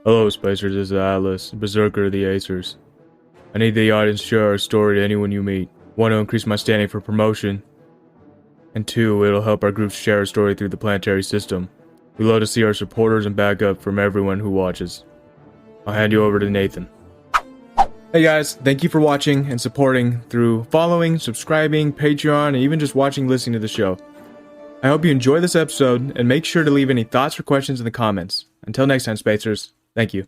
Hello, Spacers. This is Atlas, Berserker of the Acers. I need the audience to share our story to anyone you meet. 1, to increase my standing for promotion. And 2, it'll help our group share our story through the planetary system. We love to see our supporters and backup from everyone who watches. I'll hand you over to Nathan. Hey guys, thank you for watching and supporting through following, subscribing, Patreon, and even just watching, listening to the show. I hope you enjoy this episode, and make sure to leave any thoughts or questions in the comments. Until next time, Spacers, thank you.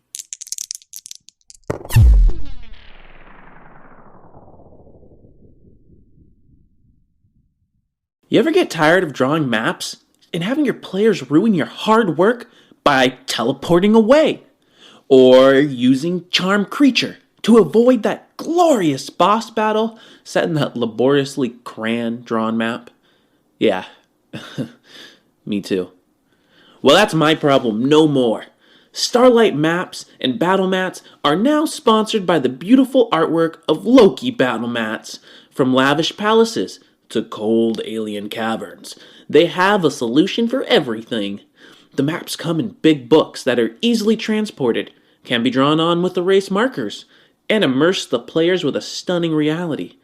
You ever get tired of drawing maps and having your players ruin your hard work by teleporting away? Or using Charm Creature to avoid that glorious boss battle set in that laboriously crayon-drawn map? Yeah, me too. Well, that's my problem no more. Starlight maps and battle mats are now sponsored by the beautiful artwork of Loki battle mats. From lavish palaces to cold alien caverns, they have a solution for everything. The maps come in big books that are easily transported, can be drawn on with erase markers, and immerse the players with a stunning reality.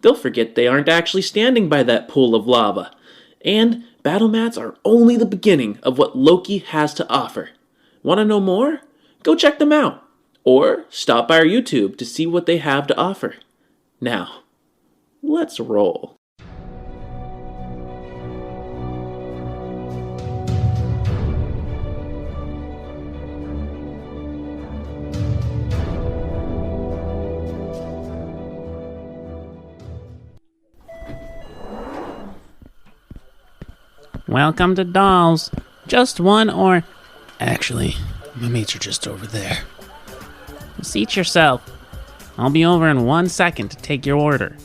They'll forget they aren't actually standing by that pool of lava. And battle mats are only the beginning of what Loki has to offer. Want to know more? Go check them out. Or stop by our YouTube to see what they have to offer. Now, let's roll. Welcome to Dolls. Just one or... Actually, my mates are just over there. Seat yourself. I'll be over in 1 second to take your order.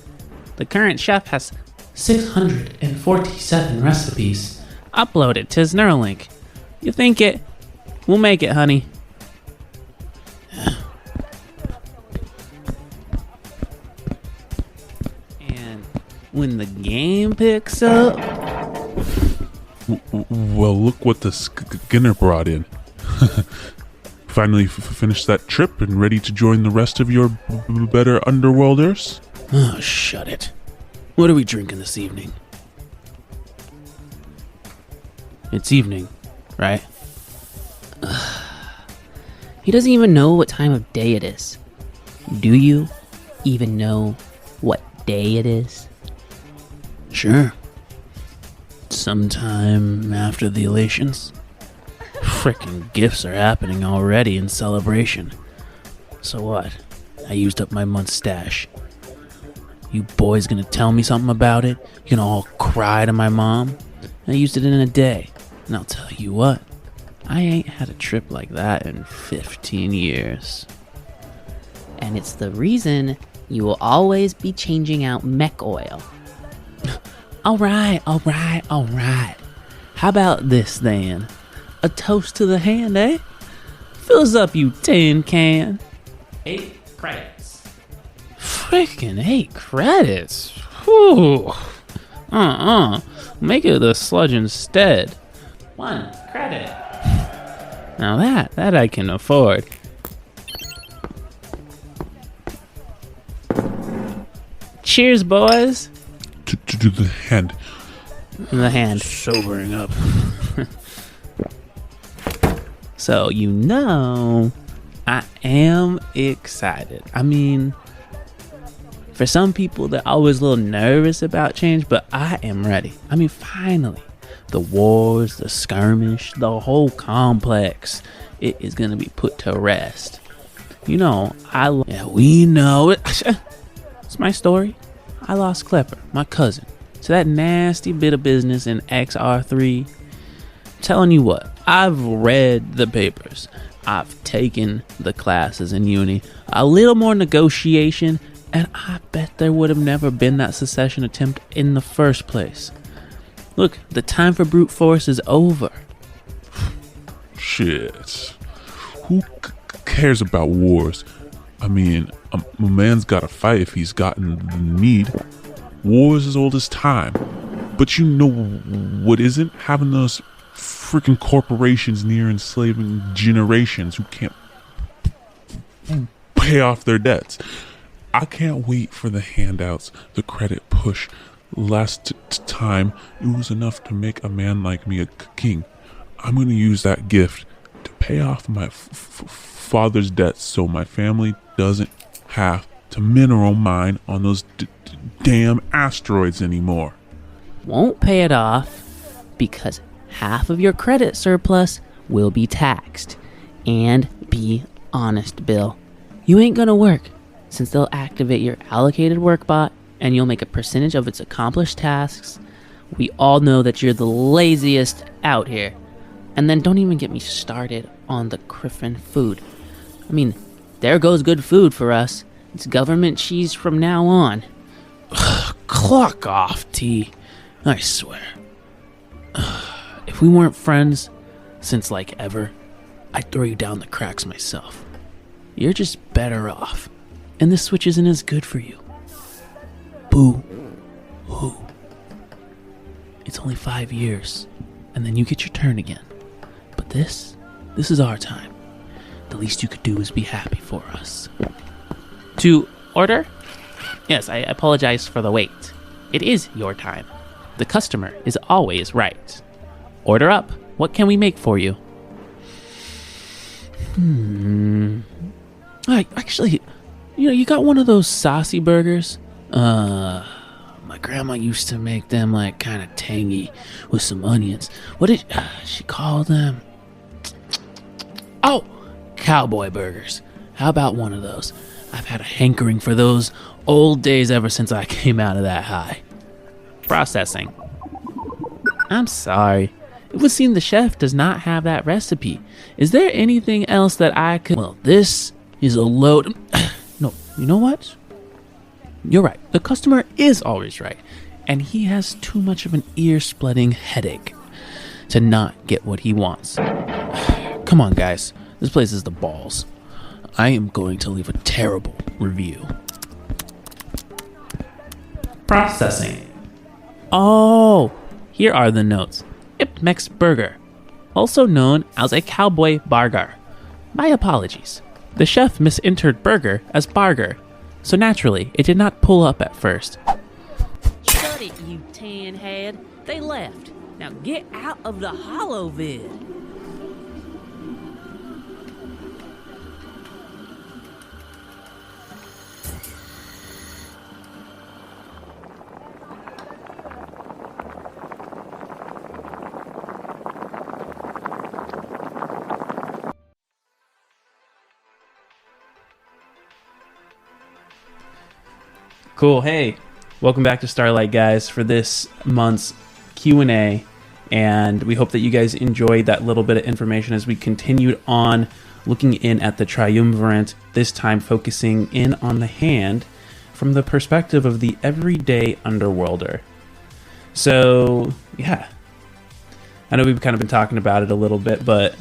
The current chef has 647 recipes uploaded to his Neuralink. You think it? We'll make it, honey. And when the game picks up... Well, look what the Skinner brought in. Finally finished that trip and ready to join the rest of your better underworlders? Oh, shut it. What are we drinking this evening? It's evening, right? He doesn't even know what time of day it is. Do you even know what day it is? Sure. Sometime after the Elations. Frickin' gifts are happening already in celebration. So what? I used up my month's stash. You boys gonna tell me something about it? You gonna all cry to my mom? I used it in a day. And I'll tell you what, I ain't had a trip like that in 15 years. And it's the reason you will always be changing out mech oil. Alright. How about this then? A toast to the hand, eh? Fills up, you tin can. 8 credits. Frickin' 8 credits? Whew. Make it the sludge instead. 1 credit. Now that I can afford. Cheers, boys. To the hand. The hand. Sobering up. So, I am excited. I mean, for some people, they're always a little nervous about change, but I am ready. I mean, finally. The wars, the skirmish, the whole complex, it is going to be put to rest. We know it. It's my story. I lost Klepper, my cousin, to that nasty bit of business in XR3. Telling you what, I've read the papers. I've taken the classes in uni. A little more negotiation, and I bet there would have never been that secession attempt in the first place. Look, the time for brute force is over. Shit. Who cares about wars? I mean, a man's gotta fight if he's gotten the need. War is as old as time. But you know what isn't? Having those freaking corporations near enslaving generations who can't pay off their debts. I can't wait for the handouts, the credit push. Last time, it was enough to make a man like me a king. I'm going to use that gift to pay off my father's debts so my family doesn't have to mineral mine on those damn asteroids anymore. Won't pay it off because half of your credit surplus will be taxed. And be honest, Bill, you ain't gonna work, since they'll activate your allocated work bot and you'll make a percentage of its accomplished tasks. We all know that you're the laziest out here. And then don't even get me started on the Griffin food. I mean, there goes good food for us. It's government cheese from now on. Clock off, T. I swear. If we weren't friends since like ever, I'd throw you down the cracks myself. You're just better off, and this switch isn't as good for you. Boo. Hoo. It's only 5 years, and then you get your turn again. But this is our time. The least you could do is be happy for us. To order? Yes, I apologize for the wait. It is your time. The customer is always right. Order up. What can we make for you? Actually, you got one of those saucy burgers? My grandma used to make them like kind of tangy with some onions. What did she call them? Oh, cowboy burgers. How about one of those? I've had a hankering for those old days ever since I came out of that high. Processing. I'm sorry. It would seem the chef does not have that recipe. Is there anything else that I could... Well, this is a load... No, you know what? You're right. The customer is always right. And he has too much of an ear-splitting headache to not get what he wants. Come on, guys. This place is the balls. I am going to leave a terrible review. Processing. Oh, here are the notes. Ipmex burger, also known as a cowboy burger. My apologies. The chef misentered burger as barger, so naturally it did not pull up at first. Shut it, you tan head. They left. Now get out of the hollow vid. Cool. Hey, welcome back to Starlight, guys, for this month's Q&A, and we hope that you guys enjoyed that little bit of information as we continued on looking in at the triumvirate, this time focusing in on the hand from the perspective of the everyday underworlder. So, yeah, I know we've kind of been talking about it a little bit, but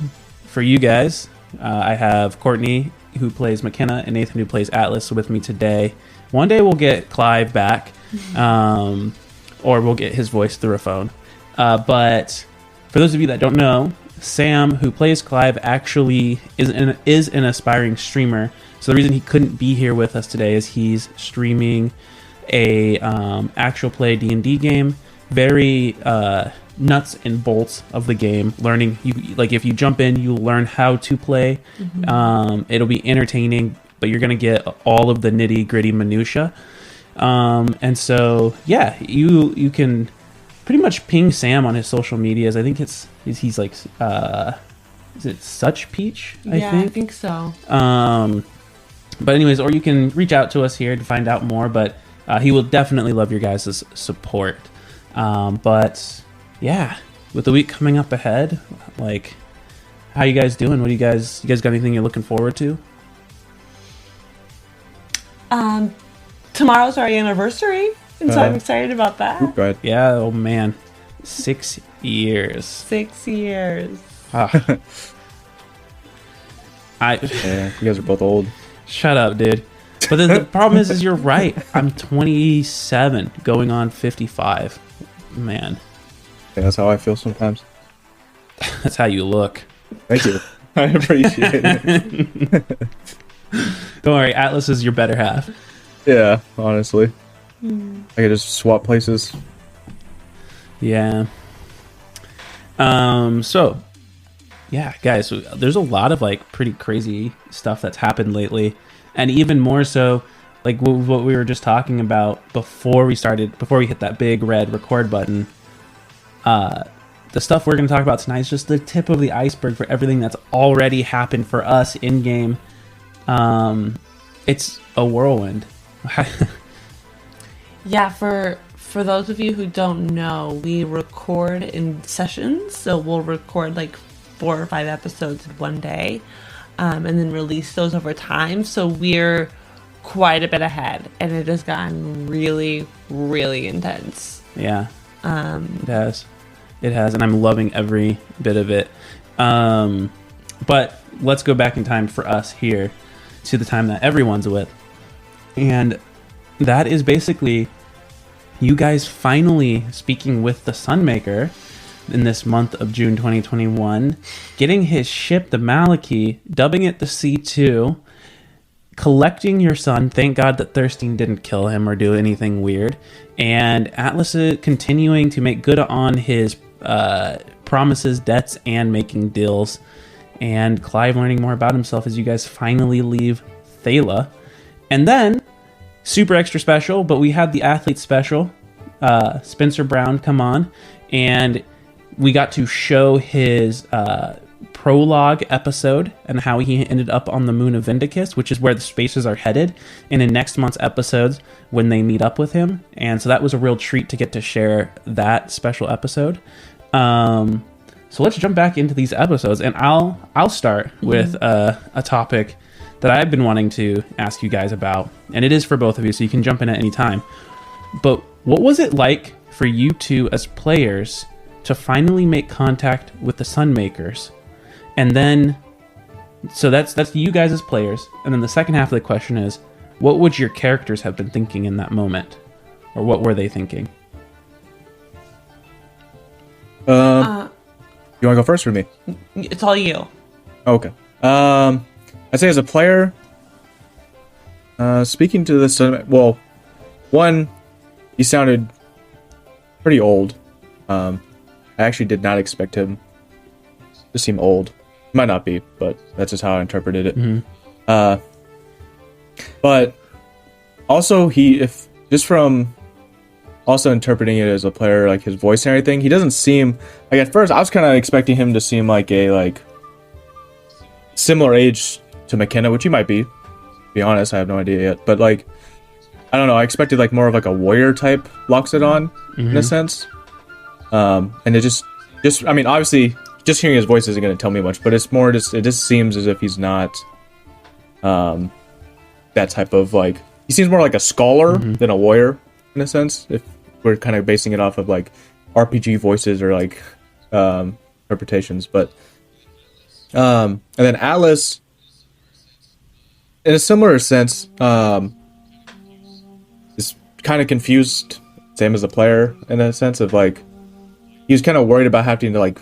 for you guys, I have Courtney, who plays McKenna, and Nathan, who plays Atlas, with me today. One day we'll get Clive back, or we'll get his voice through a phone. But for those of you that don't know, Sam, who plays Clive, actually is an aspiring streamer. So the reason he couldn't be here with us today is he's streaming a actual play D&D game. Very nuts and bolts of the game. Learning, if you jump in, you'll learn how to play. Mm-hmm. It'll be entertaining, but you're going to get all of the nitty gritty minutia. And so, yeah, you can pretty much ping Sam on his social medias. I think he's like, is it Such Peach? I think so. But anyways, or you can reach out to us here to find out more, but he will definitely love your guys' support. But yeah, with the week coming up ahead, like, how you guys doing? You guys got anything you're looking forward to? Tomorrow's our anniversary, and so I'm excited about that. Go ahead. Yeah, oh man. 6 years. 6 years. Yeah, You guys are both old. shut up, dude. But the problem is you're right. I'm 27, going on 55. Man, Yeah, that's how I feel sometimes. that's how you look. Thank you. I appreciate it. Don't worry, Atlas is your better half. Yeah, honestly. I could just swap places. Yeah. So, yeah, guys, so there's a lot of like pretty crazy stuff that's happened lately, and even more so, like what we were just talking about before we hit that big red record button. The stuff we're going to talk about tonight is just the tip of the iceberg for everything that's already happened for us in game. It's a whirlwind. Yeah, for those of you who don't know, we record in sessions, so we'll record like 4 or 5 episodes in one day, and then release those over time. So we're quite a bit ahead, and it has gotten really, really intense. Yeah, it has, and I'm loving every bit of it. But let's go back in time for us here to the time that everyone's with, and that is basically you guys finally speaking with the Sunmaker in this month of June 2021, getting his ship, the Maliki, dubbing it the C2, collecting your son. Thank God that Thirstein didn't kill him or do anything weird. And Atlas continuing to make good on his promises, debts, and making deals. And Clive learning more about himself as you guys finally leave Thala. And then, super extra special, but we had the athlete special, Spencer Brown, come on. And we got to show his prologue episode and how he ended up on the moon of Vindicus, which is where the spaces are headed, and in next month's episodes when they meet up with him. And so that was a real treat to get to share that special episode. So let's jump back into these episodes, and I'll start with a topic that I've been wanting to ask you guys about, and it is for both of you, so you can jump in at any time. But what was it like for you two as players to finally make contact with the Sunmakers? And then, so that's you guys as players. And then the second half of the question is, what would your characters have been thinking in that moment? Or what were they thinking? You want to go first or me? It's all you. Okay. I'd say as a player, speaking to the Sun, well, one, he sounded pretty old. I actually did not expect him to seem old. Might not be, but that's just how I interpreted it. Mm-hmm. But also, if just from also interpreting it as a player, like his voice and everything, he doesn't seem like, at first I was kind of expecting him to seem like a similar age to McKenna, which he might be. To be honest, I have no idea yet. But I don't know. I expected more of a warrior type Loxodon in a sense. And it just I mean, obviously, just hearing his voice isn't going to tell me much, but it's more it just seems as if he's not that type of he seems more like a scholar than a warrior in a sense, if we're kind of basing it off of RPG voices or interpretations. But and then Atlas, in a similar sense, is kind of confused, same as the player, in a sense of he was kind of worried about having to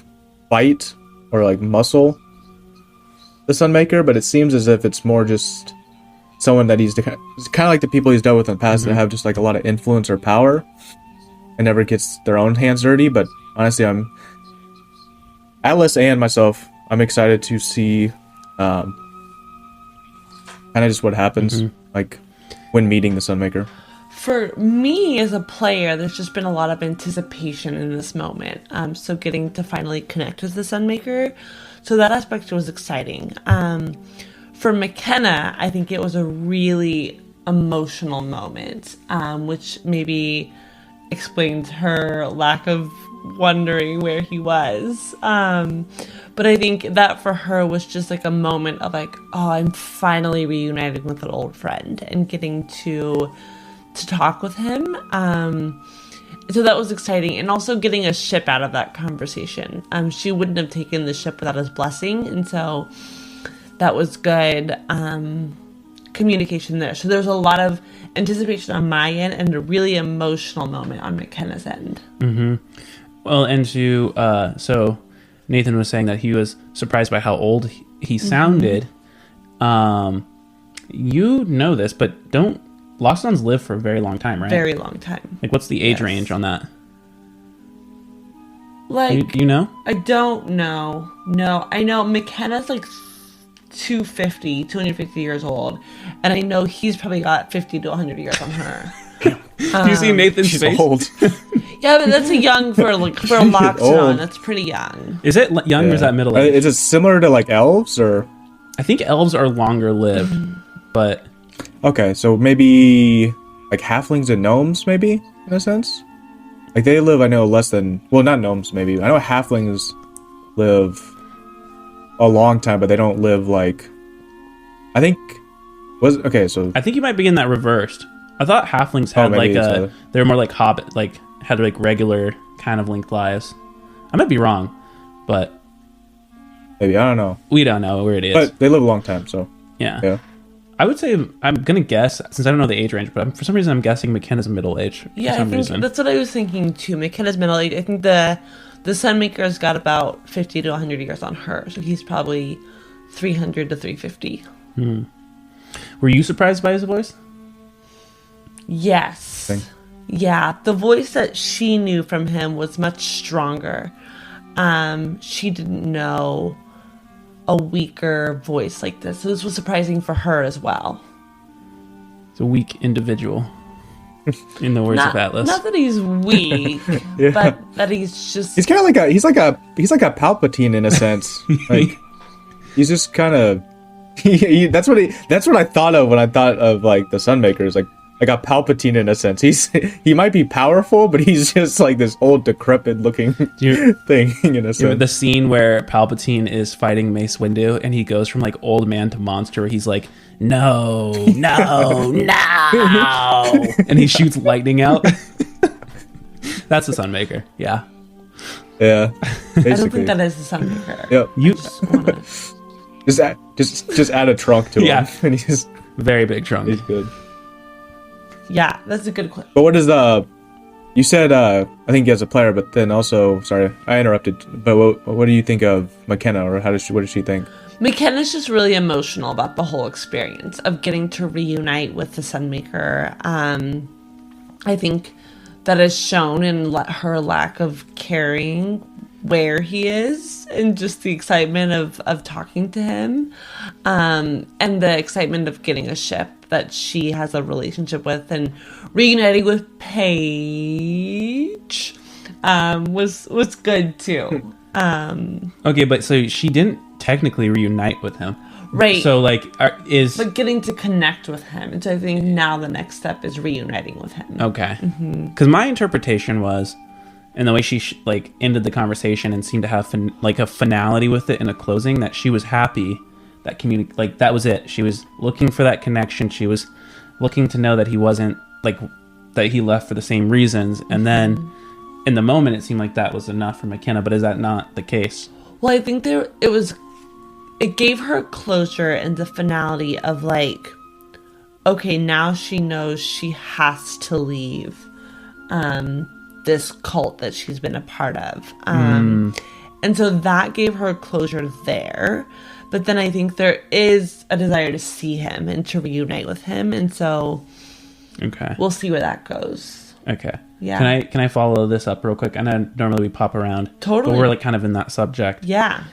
fight or muscle the Sunmaker, but it seems as if it's more just someone that it's kind of like the people he's dealt with in the past that have just a lot of influence or power and never gets their own hands dirty. But honestly, Atlas and myself, I'm excited to see kind of just what happens when meeting the Sunmaker. For me as a player, there's just been a lot of anticipation in this moment. So getting to finally connect with the Sunmaker, so that aspect was exciting. For McKenna, I think it was a really emotional moment, which maybe explained her lack of wondering where he was. But I think that for her was just a moment of oh, I'm finally reunited with an old friend and getting to talk with him. So that was exciting, and also getting a ship out of that conversation. She wouldn't have taken the ship without his blessing, and so that was good communication there. So there's a lot of anticipation on my end and a really emotional moment on McKenna's end. Well, and so Nathan was saying that he was surprised by how old he sounded. You know this, but don't Lost Zones live for a very long time, right? Very long time. Like, what's the age Yes. range on that? Like, Do you know? I don't know. No, I know McKenna's like 250 years old, and I know he's probably got 50 to 100 years on her. Do you see Nathan's She's face? old. Yeah, but that's a young for a old. Loxodon. That's pretty young. Is it young or is that middle age? Is it similar to like elves or? I think elves are longer lived, but Okay, so maybe like halflings and gnomes, maybe in a sense. Like they live, I know, less than not gnomes. Maybe I know halflings live a long time, but they don't live like. I think So I think you might be in that reversed. I thought halflings had maybe like so. they were more like hobbit, like had like regular kind of length lives. I might be wrong, but maybe I don't know, we don't know where it is. but they live a long time. So yeah. yeah. I would say I'm gonna guess since I don't know the age range, but for some reason I'm guessing McKenna's middle age. Yeah, for I some think reason. that's what I was thinking too. McKenna's middle age. I think the Sunmaker's got about 50 to 100 years on her, so he's probably 300 to 350. Were you surprised by his voice? Yes. Thing. Yeah, the voice that she knew from him was much stronger. She didn't know a weaker voice like this. So this was surprising for her as well. It's a weak individual, in the words of Atlas. Not that he's weak, Yeah. but that he's just He's kind of like a he's like a Palpatine in a sense. Like he's just kind of that's what I thought of when I thought of like the Sunmakers, like a Palpatine in a sense. He might be powerful, but he's just like this old decrepit looking thing in a sense. The scene where Palpatine is fighting Mace Windu and he goes from like old man to monster, where he's like, no, no, no, and he shoots lightning out. That's the Sunmaker. Yeah. Yeah, basically. I don't think that is the Sunmaker. Yep. You Just add a trunk to Yeah. him, and he's very big trunk. good. Yeah, that's a good question. But what is you said I think as a player, but then also sorry I interrupted. But what do you think of McKenna, or what does she think? McKenna's just really emotional about the whole experience of getting to reunite with the Sunmaker. I think that is shown in her lack of caring where he is, and just the excitement of talking to him, and the excitement of getting a ship that she has a relationship with, and reuniting with Paige was good too. Okay, but so she didn't technically reunite with him, Right. So like, But getting to connect with him, and so I think now the next step is reuniting with him. okay? Because my interpretation was, and the way she like ended the conversation and seemed to have like a finality with it and a closing, that she was happy that like that was it. She was looking for that connection. She was looking to know that he wasn't like that he left for the same reasons. And then in the moment, it seemed like that was enough for McKenna. But is that not the case? Well, I think it gave her closure and the finality of like, okay, now she knows she has to leave this cult that she's been a part of. And so that gave her closure there. But then I think there is a desire to see him and to reunite with him. And so Okay. we'll see where that goes. Okay. Yeah. Can I follow this up real quick? I know normally we pop around. Totally. But we're like kind of in that subject. Yeah.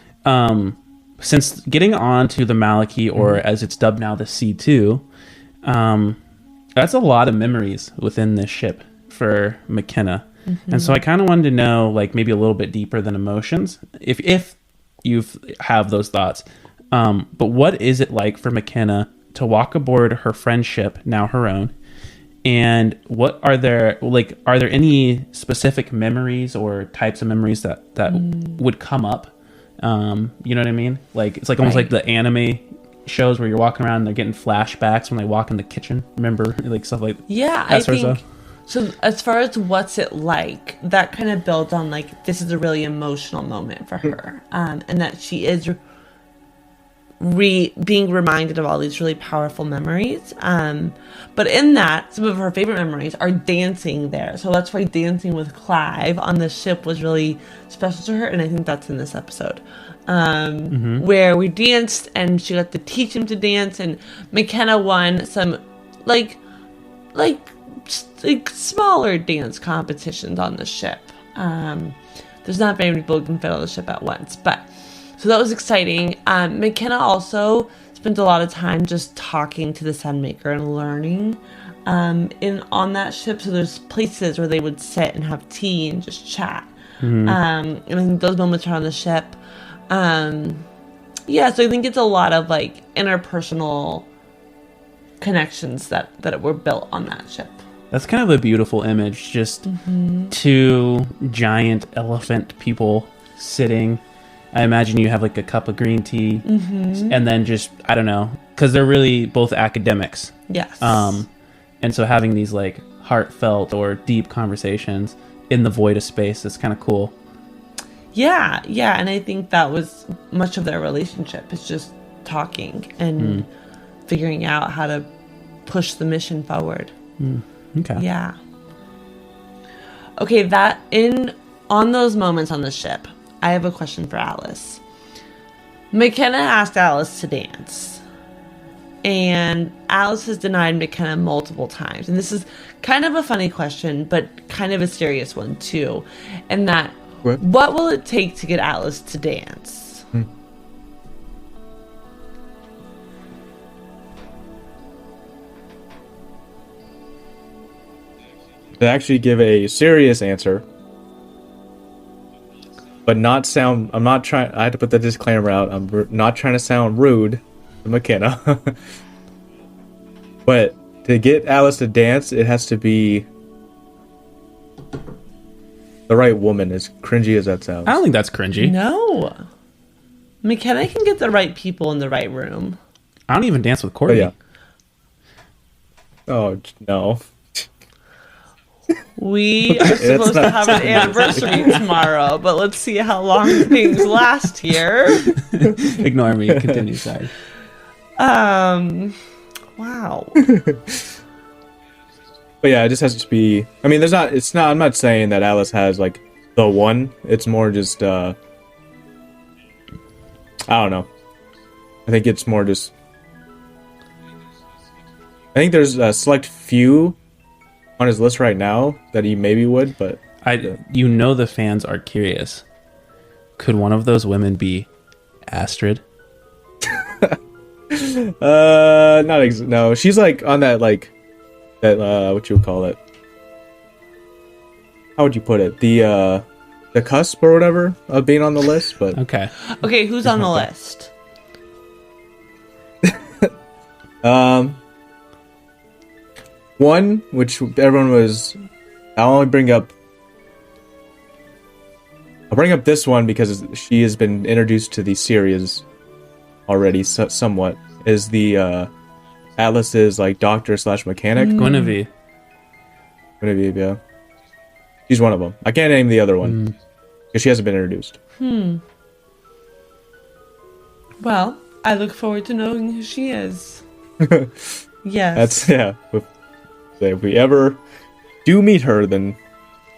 Since getting on to the Maliki, or as it's dubbed now, the C2, that's a lot of memories within this ship for McKenna. And so I kind of wanted to know, like, maybe a little bit deeper than emotions, if you have those thoughts. But what is it like for McKenna to walk aboard her friendship, now her own? And are there any specific memories or types of memories that would come up? You know what I mean? Like, it's like almost like the anime shows where you're walking around and they're getting flashbacks when they walk in the kitchen. Remember, like stuff like Yeah, that I sort of think stuff? so. As far as what's it like, that kind of builds on like this is a really emotional moment for her, and that she is being reminded of all these really powerful memories. But in that, some of her favorite memories are dancing there. So that's why dancing with Clive on the ship was really special to her. And I think that's in this episode. Where we danced and she got to teach him to dance, and McKenna won some like smaller dance competitions on the ship. There's not very many people who can fit on the ship at once, but so that was exciting. McKenna also spent a lot of time just talking to the Sunmaker and learning on that ship. So there's places where they would sit and have tea and just chat. And I think those moments are on the ship. So I think it's a lot of like interpersonal connections that were built on that ship. That's kind of a beautiful image. Just two giant elephant people sitting. I imagine you have like a cup of green tea, and then just, I don't know, because they're really both academics. Yes. And so having these like heartfelt or deep conversations in the void of space is kind of cool. Yeah, and I think that was much of their relationship. It's just talking and figuring out how to push the mission forward. Okay. Yeah. Okay, on those moments on the ship, I have a question for Alice. McKenna asked Alice to dance, and Alice has denied McKenna multiple times. And this is kind of a funny question, but kind of a serious one too. And that, what will it take to get Alice to dance? To actually give a serious answer, but not sound. I had to put the disclaimer out. I'm not trying to sound rude to McKenna. But to get Alice to dance, it has to be the right woman, as cringy as that sounds. I don't think that's cringy. No. McKenna can get the right people in the right room. I don't even dance with Courtney. Oh, yeah. Oh, no. We are supposed to have an anniversary tomorrow, but let's see how long things last here. Ignore me. Continue, sorry. Wow. But yeah, it just has to be. I mean, I'm not saying that Alice has like the one. It's more just I don't know. I think it's more just. I think there's a select few on his list right now that he maybe would, but the fans are curious. Could one of those women be Astrid? No, she's like on that what you would call it? How would you put it? The cusp or whatever of being on the list, but Okay, who's on the list? One, which everyone was. I'll bring up this one because she has been introduced to the series already, somewhat. Is the Atlas's like doctor / mechanic? Guinevere. Guinevere, yeah. She's one of them. I can't name the other one because she hasn't been introduced. Well, I look forward to knowing who she is. Yes. If we ever do meet her, then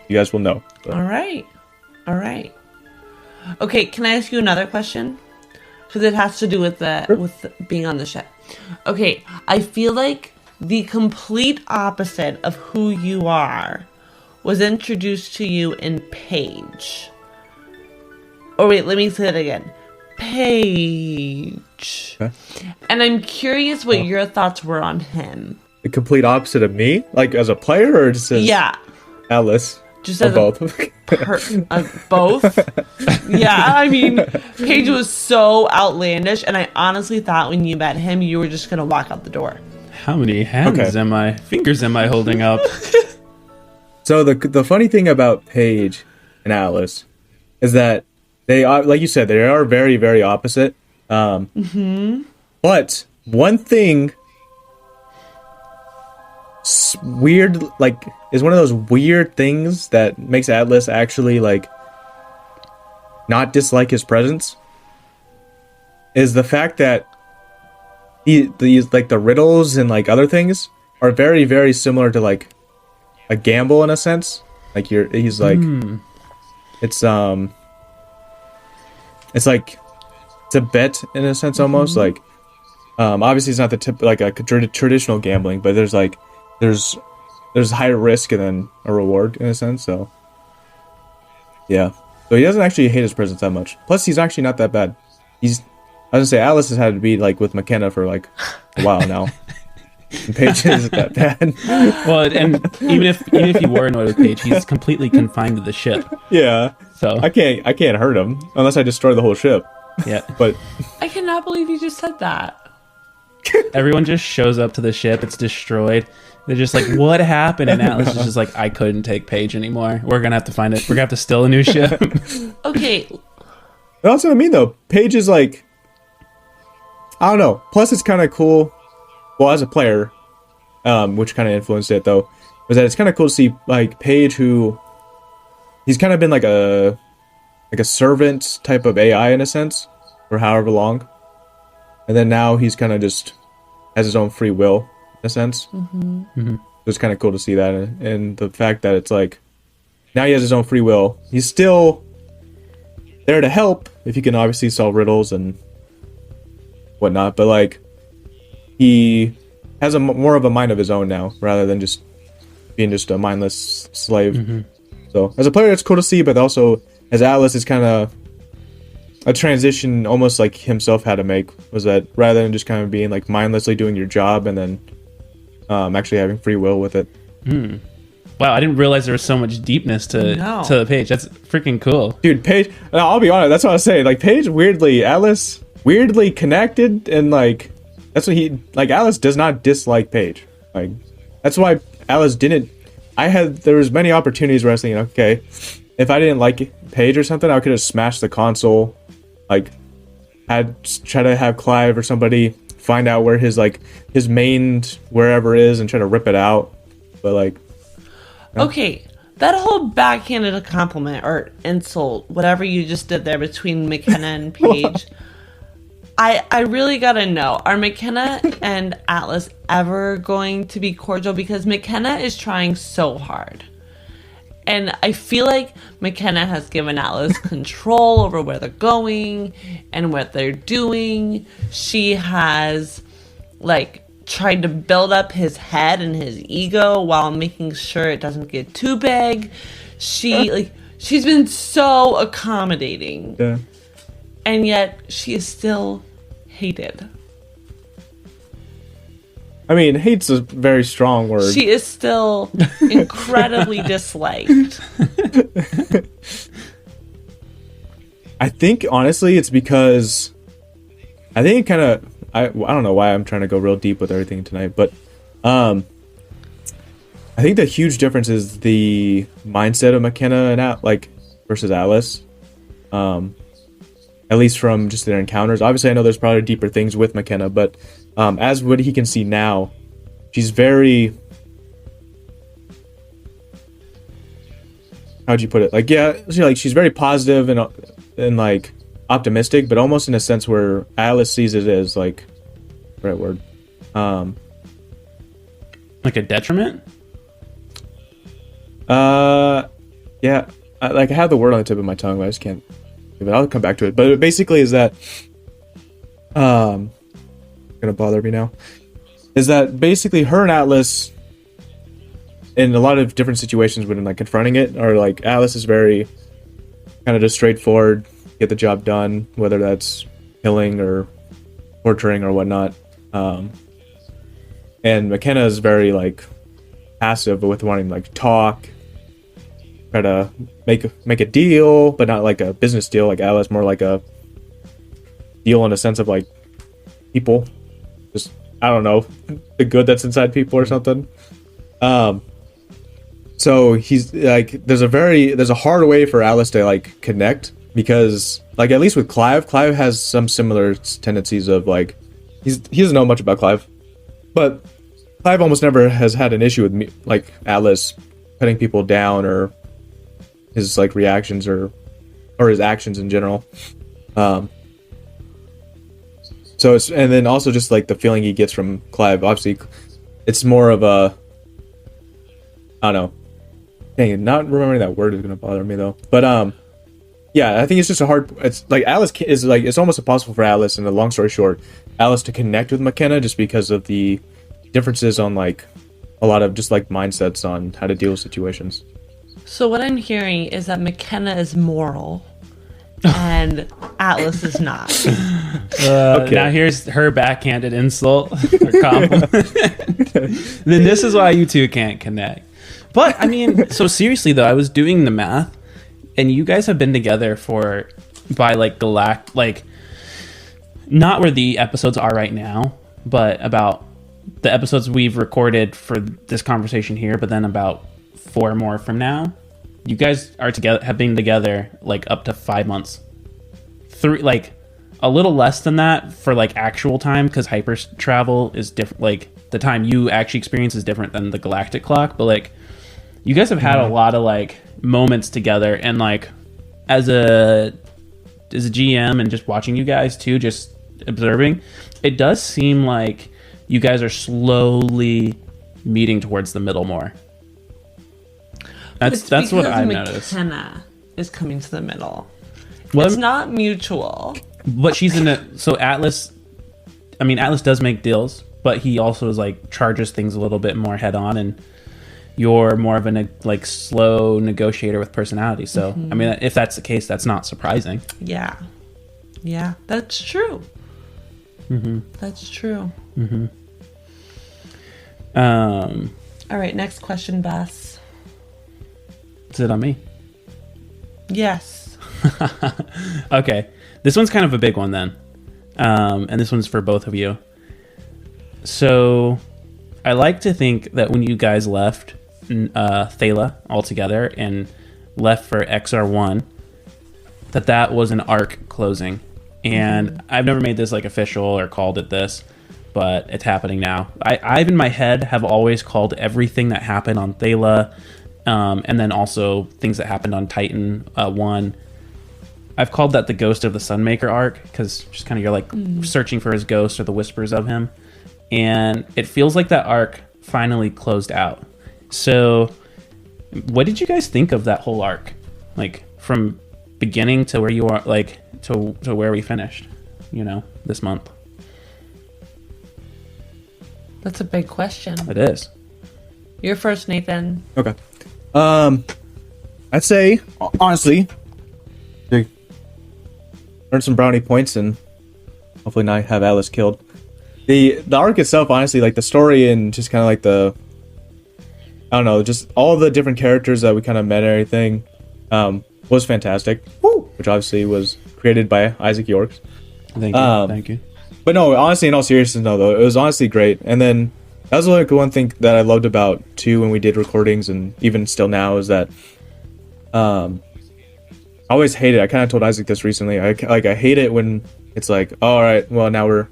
you guys will know. So. All right. Okay, can I ask you another question? Because it has to do with with being on the ship. Okay, I feel like the complete opposite of who you are was introduced to you in Paige. Oh wait, let me say that again. Paige. Okay. And I'm curious what your thoughts were on him. The complete opposite of me? Like as a player or just as Alice? Just or as both? Both? Yeah, I mean, Paige was so outlandish, and I honestly thought when you met him, you were just going to walk out the door. How many fingers am I holding up? So the funny thing about Paige and Alice is that they are, like you said, they are very, very opposite. But one thing weird, like, is one of those weird things that makes Atlas actually like not dislike his presence, is the fact that these like the riddles and like other things are very, very similar to like a gamble in a sense. Like he's like it's like it's a bet in a sense almost. Like obviously it's not the tip like a traditional gambling, but there's higher risk and then a reward in a sense. So yeah, so he doesn't actually hate his presence that much. Plus he's actually not that bad. I was gonna say Alice has had to be like with McKenna for like a while now. And Paige isn't that bad. Well, and even if you were annoyed with Paige, he's completely confined to the ship. Yeah. So I can't hurt him unless I destroy the whole ship. Yeah. But I cannot believe you just said that. everyone just shows up to the ship. It's destroyed. They're just like, what happened? And Atlas is just like, I couldn't take Paige anymore. We're gonna have to find it. We're gonna have to steal a new ship. Okay. that's what I mean though. Paige is like, I don't know. Plus it's kind of cool. Well, as a player, which kind of influenced it though, was that it's kind of cool to see like Paige, who he's kind of been like a servant type of AI in a sense for however long, and then now he's kind of just has his own free will in a sense. So it's kind of cool to see that, and the fact that it's like now he has his own free will. He's still there to help if he can obviously solve riddles and whatnot, but like he has a more of a mind of his own now rather than just being just a mindless slave. So as a player it's cool to see, but also as Atlas is kind of a transition almost like himself had to make, was that rather than just kind of being like mindlessly doing your job and then actually having free will with it. Wow, I didn't realize there was so much deepness to the Paige. That's freaking cool. Dude, Paige, I'll be honest, that's what I was saying. Like Paige Atlas weirdly connected, and like that's what Alice does not dislike Paige. Like that's why Alice didn't. There was many opportunities where I was thinking, okay, if I didn't like Paige or something, I could have smashed the console. Like, try to have Clive or somebody find out where his main wherever is and try to rip it out. But like, Okay, that whole backhanded compliment or insult, whatever you just did there between McKenna and Paige. I really gotta know, are McKenna and Atlas ever going to be cordial? Because McKenna is trying so hard. And I feel like McKenna has given Atlas control over where they're going and what they're doing. She has, like, tried to build up his head and his ego while making sure it doesn't get too big. She's been so accommodating. yeah. And yet she is still hated. I mean, hate's a very strong word. She is still incredibly disliked. I think honestly, it's because I think I don't know why I'm trying to go real deep with everything tonight, but I think the huge difference is the mindset of McKenna and versus Alice. At least from just their encounters. Obviously, I know there's probably deeper things with McKenna, but as what he can see now, she's very... How'd you put it? Like, yeah, she's very positive and like optimistic, but almost in a sense where Alice sees it as like, right word, Like a detriment? Yeah, I have the word on the tip of my tongue, but I just can't. But I'll come back to it. But it basically is that, gonna bother me now, is that basically her and Atlas, in a lot of different situations when like confronting it, are like Alice is very kind of just straightforward, get the job done, whether that's killing or torturing or whatnot. And McKenna is very like passive with wanting to like talk, try to make a deal, but not like a business deal like Alice, more like a deal in a sense of like people, just I don't know, the good that's inside people or something. So he's like, there's a hard way for Alice to like connect, because like at least with Clive has some similar tendencies of like he doesn't know much about Clive, but Clive almost never has had an issue with me, like Alice putting people down or his like reactions or his actions in general. So So it's, and then also just like the feeling he gets from Clive. Obviously, it's more of a, I don't know. Dang it, not remembering that word is gonna bother me though. But yeah, I think it's just a hard. It's like Alice is like, it's almost impossible for Alice. And a long story short, Alice to connect with McKenna just because of the differences on like a lot of just like mindsets on how to deal with situations. So what I'm hearing is that McKenna is moral and Atlas is not. Now here's her backhanded insult or compliment. Then this is why you two can't connect. But I mean, so seriously though, I was doing the math, and you guys have been together for by like like not where the episodes are right now, but about the episodes we've recorded for this conversation here, but then about 4 more from now. You guys are together, have been together like up to 5 months. 3, like a little less than that for like actual time, because hyper travel is different. Like the time you actually experience is different than the galactic clock. But like you guys have had a lot of like moments together, and like as a GM and just watching you guys too, just observing, it does seem like you guys are slowly meeting towards the middle more. That's what I've noticed. McKenna is coming to the middle. Well, It's not mutual. but she's in a, so Atlas, I mean, Atlas does make deals, but he also is like charges things a little bit more head on, and you're more of a like slow negotiator with personality. So I mean, if that's the case, that's not surprising. Yeah. Yeah, that's true. That's true. All right, next question, Bess. Is it on me? Yes. Okay, this one's kind of a big one then, and this one's for both of you. So I like to think that when you guys left Thala altogether and left for XR1, that was an arc closing. And I've never made this like official or called it this, but it's happening now. I've in my head have always called everything that happened on Thala, and then also things that happened on Titan 1. I've called that the Ghost of the Sunmaker arc, because just kind of you're like searching for his ghost or the whispers of him. And it feels like that arc finally closed out. So what did you guys think of that whole arc? Like from beginning to where you are, like to where we finished, this month? That's a big question. It is. You're first, Nathan. Okay. I'd say honestly, to earn some brownie points and hopefully not have Alice killed. The arc itself, honestly, like the story and just kind of like I don't know, just all the different characters that we kind of met and everything, was fantastic. Woo! Which obviously was created by Isaac Yorks. Thank you. Thank you. But no, honestly, in all seriousness, no, though, it was honestly great. And then that was like one thing that I loved about too when we did recordings, and even still now, is that I always hate it. I kind of told Isaac this recently. I hate it when it's like, oh, all right, well, now we're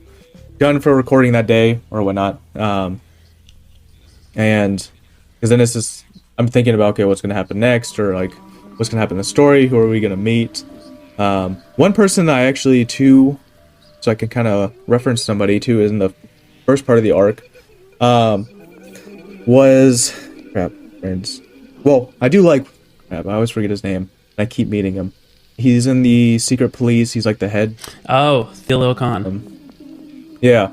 done for recording that day or whatnot. And because then it's just, I'm thinking about, okay, what's going to happen next, or like what's going to happen in the story, who are we going to meet. One person that I actually too, so I can kind of reference somebody too, is in the first part of the arc, was friends. Well, I do like I always forget his name. I keep meeting him. He's in the secret police. He's like the head. Oh, Phil Khan. Yeah,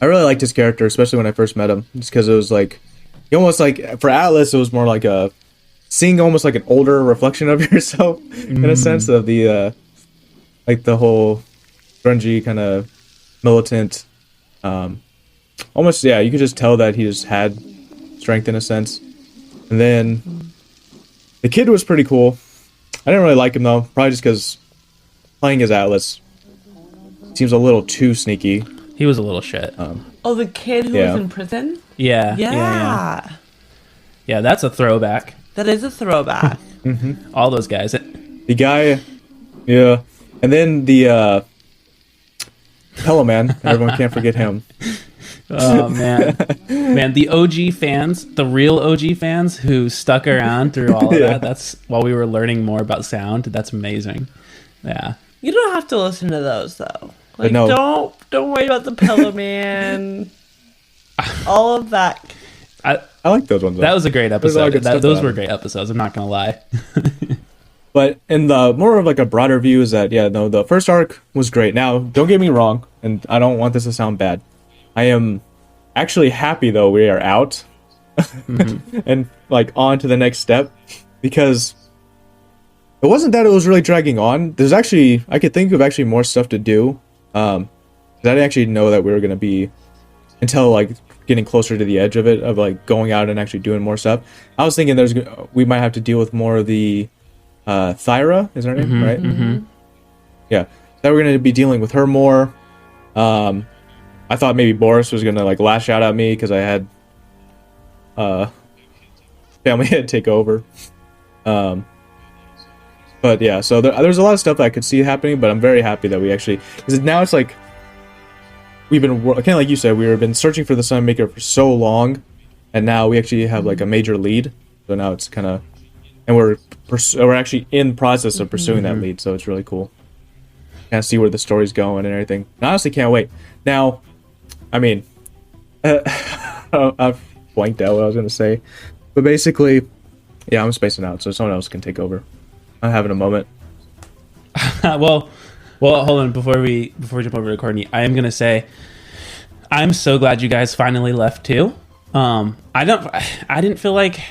I really liked his character, especially when I first met him, just because it was like, he almost like, for Atlas, it was more like seeing almost like an older reflection of yourself, in a sense of the like the whole grungy kind of militant, almost, yeah, you could just tell that he just had strength in a sense. And then the kid was pretty cool. I didn't really like him though, probably just because playing as Atlas seems a little too sneaky. He was a little shit. Oh, the kid who was in prison? Yeah. Yeah, that's a throwback. That is a throwback. All those guys. The guy, yeah. And then the Hello Man, everyone can't forget him. Oh man, the OG fans, the real OG fans who stuck around through all of that. That's while we were learning more about sound. That's amazing. Yeah. You don't have to listen to those though. Like, no. don't worry about the pillow man. All of that. I like those ones. That was a great There's a lot of episode. good stuff Those about were it. great episodes. I'm not gonna lie. But in the more of like a broader view is that, yeah, no, the first arc was great. Now, don't get me wrong, and I don't want this to sound bad. I am actually happy though we are out and like on to the next step, because it wasn't that it was really dragging on. There's actually, I could think of actually more stuff to do. 'Cause I didn't actually know that we were gonna be until like getting closer to the edge of it, of like going out and actually doing more stuff. I was thinking we might have to deal with more of the Thyra, is her name, right? Yeah, that we're gonna be dealing with her more. I thought maybe Boris was gonna like lash out at me because I had family head take over. But yeah, so there's a lot of stuff that I could see happening, but I'm very happy that we actually, because now it's like we've been kind of like you said, we've been searching for the Sunmaker for so long, and now we actually have like a major lead. So now it's kind of, and we're actually in the process of pursuing that lead. So it's really cool. Kind of see where the story's going and everything. And I honestly can't wait. Now, I mean, I've blanked out what I was gonna say, but basically, yeah, I'm spacing out, so someone else can take over. I'm having a moment. well, hold on before we jump over to Courtney. I am gonna say, I'm so glad you guys finally left too. I didn't feel like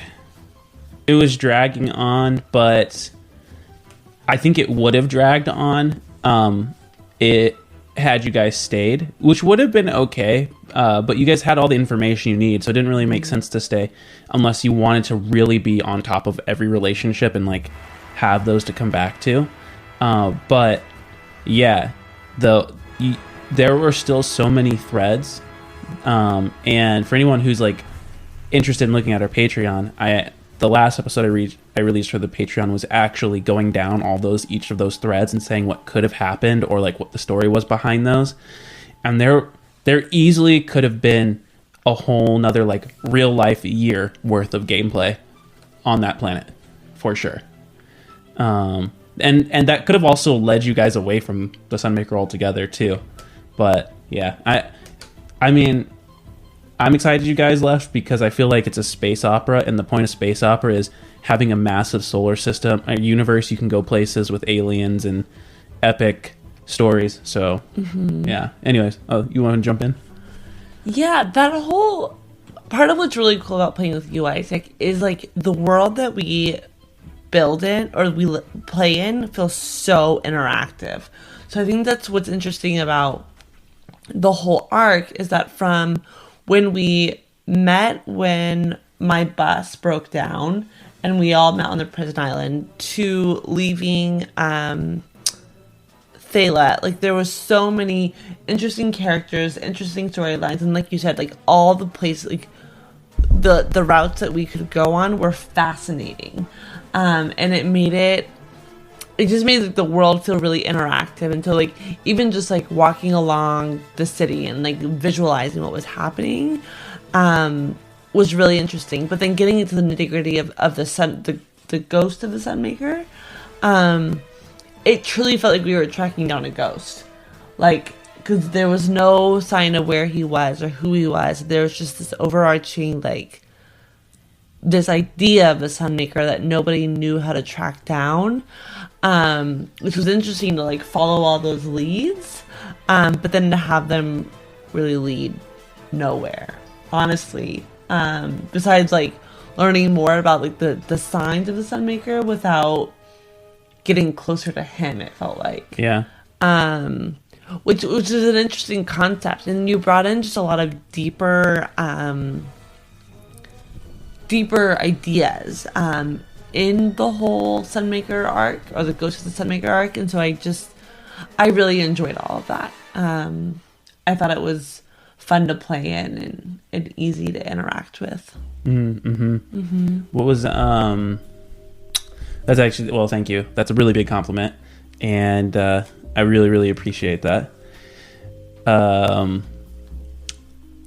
it was dragging on, but I think it would have dragged on. It had you guys stayed, which would have been okay. But you guys had all the information you need, so it didn't really make sense to stay unless you wanted to really be on top of every relationship and like have those to come back to. But yeah, there were still so many threads. And for anyone who's like interested in looking at our Patreon, the last episode I released for the Patreon was actually going down each of those threads and saying what could have happened or like what the story was behind those. And there easily could have been a whole nother like real life year worth of gameplay on that planet for sure. And that could have also led you guys away from the Sunmaker altogether too. But yeah, I mean, I'm excited you guys left because I feel like it's a space opera, and the point of space opera is having a massive solar system, a universe you can go places with aliens and epic stories. So yeah. Anyways, you want to jump in? Yeah, that whole part of what's really cool about playing with you, Isaac, is like the world that we build in or we play in feels so interactive. So I think that's what's interesting about the whole arc, is that from when we met, when my bus broke down and we all met on the prison island, to leaving Thala, like there was so many interesting characters, interesting storylines, and like you said, like all the places, like the routes that we could go on were fascinating. And it just made like the world feel really interactive. And so like even just like walking along the city and like visualizing what was happening was really interesting. But then getting into the nitty-gritty of the ghost of the Sunmaker, it truly felt like we were tracking down a ghost. Like, because there was no sign of where he was or who he was. There was just this overarching like this idea of the Sunmaker that nobody knew how to track down, which was interesting to like follow all those leads, but then to have them really lead nowhere, honestly, besides like learning more about like the signs of the Sunmaker without getting closer to him, it felt like. Yeah. Which is an interesting concept, and you brought in just a lot of deeper ideas in the whole Sunmaker arc, or the Ghost of the Sunmaker arc, and so I really enjoyed all of that. I thought it was fun to play in and easy to interact with. What was that's actually, well, thank you. That's a really big compliment, and I really, really appreciate that. I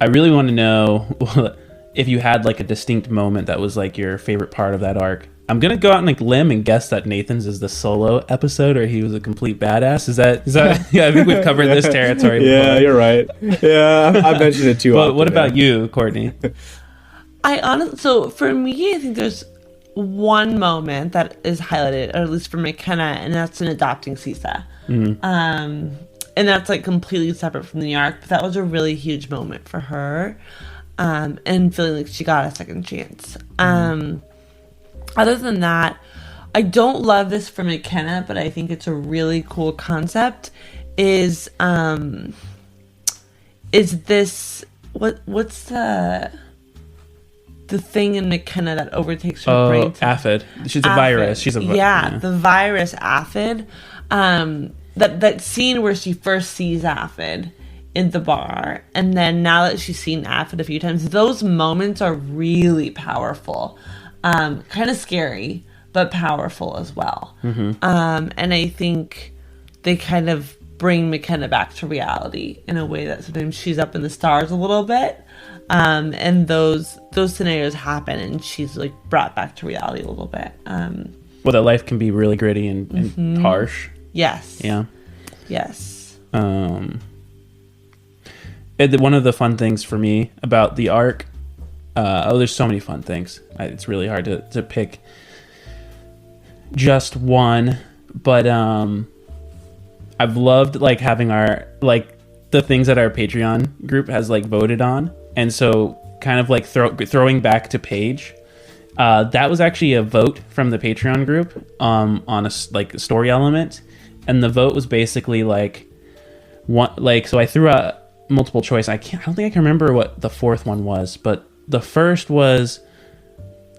really want to know if you had like a distinct moment that was like your favorite part of that arc, I'm gonna go out on a limb and guess that Nathan's is the solo episode, or he was a complete badass. Is that? Yeah, I think we've covered this territory. Yeah, before. you're right. Yeah, I've mentioned it too. But what about you, Courtney? So for me, I think there's one moment that is highlighted, or at least for McKenna, and that's in adopting Sisa. And that's like completely separate from the arc, but that was a really huge moment for her, and feeling like she got a second chance. Other than that, I don't love this for McKenna, but I think it's a really cool concept. Is this what's the thing in McKenna that overtakes her brain? Aphid. She's a virus. She's a the virus Aphid. That scene where she first sees Aphid in the bar, and then now that she's seen Aphid a few times, those moments are really powerful. Kind of scary, but powerful as well. And I think they kind of bring McKenna back to reality in a way that sometimes she's up in the stars a little bit. And those scenarios happen, and she's like brought back to reality a little bit. Well, that life can be really gritty and harsh. Yes. Yeah. Yes. One of the fun things for me about the arc, there's so many fun things. It's really hard to pick just one, but I've loved like having our like the things that our Patreon group has like voted on, and so kind of like throwing back to Paige. That was actually a vote from the Patreon group on a like story element, and the vote was basically like so I threw out multiple choice. I don't think I can remember what the fourth one was, but the first was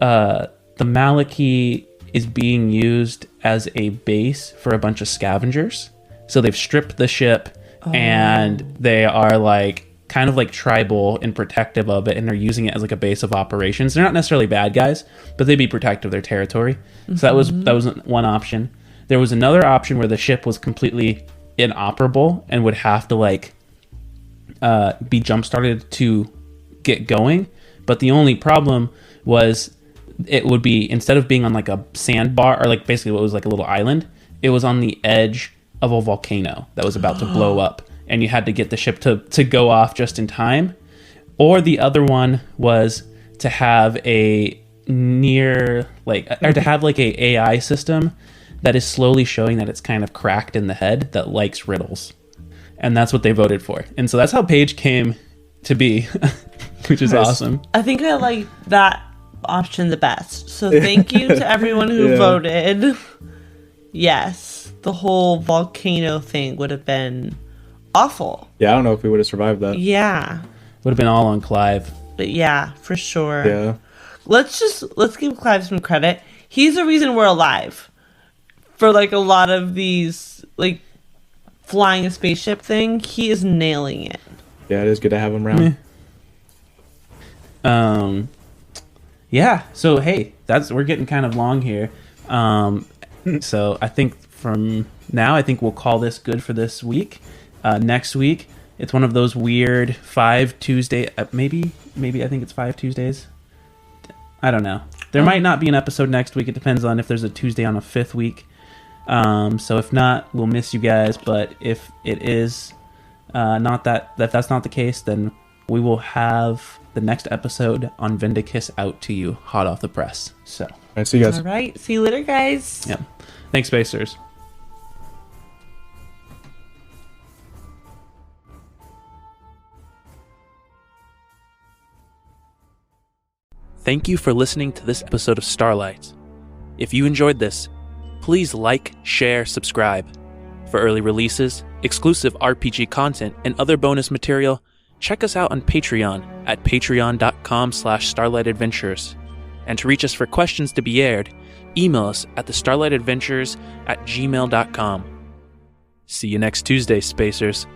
the Maliki is being used as a base for a bunch of scavengers. So they've stripped the ship and they are like kind of like tribal and protective of it, and they're using it as like a base of operations. They're not necessarily bad guys, but they'd be protective of their territory. So that was one option. There was another option where the ship was completely inoperable and would have to like be jump started to get going. But the only problem was it would be, instead of being on like a sandbar, or like basically what was like a little island, it was on the edge of a volcano that was about to blow up, and you had to get the ship to go off just in time. Or the other one was to have a to have like a AI system that is slowly showing that it's kind of cracked in the head that likes riddles. And that's what they voted for. And so that's how Paige came to be, which is awesome. I think I like that option the best. So thank you to everyone who voted. Yes, the whole volcano thing would have been awful. Yeah, I don't know if we would have survived that. Yeah. Would have been all on Clive. But yeah, for sure. Yeah. Let's give Clive some credit. He's the reason we're alive. For like a lot of these, like flying a spaceship thing, he is nailing it. Yeah, it is good to have him around. Yeah. So hey, we're getting kind of long here. So I think from now, I think we'll call this good for this week. Next week, it's one of those weird 5 Tuesday. Maybe I think it's 5 Tuesdays. I don't know. There might not be an episode next week. It depends on if there's a Tuesday on a 5th week. So if not, we'll miss you guys. But if it is not if that's not the case, then we will have the next episode on Vindicus out to you, hot off the press. So, All right, see you guys. All right. See you later, guys. yeah. Thanks, Spacers. Thank you for listening to this episode of Starlight. If you enjoyed this, please like, share, subscribe. For early releases, exclusive RPG content, and other bonus material, check us out on Patreon at patreon.com/starlightadventures. And to reach us for questions to be aired, email us at thestarlightadventures@gmail.com. See you next Tuesday, Spacers.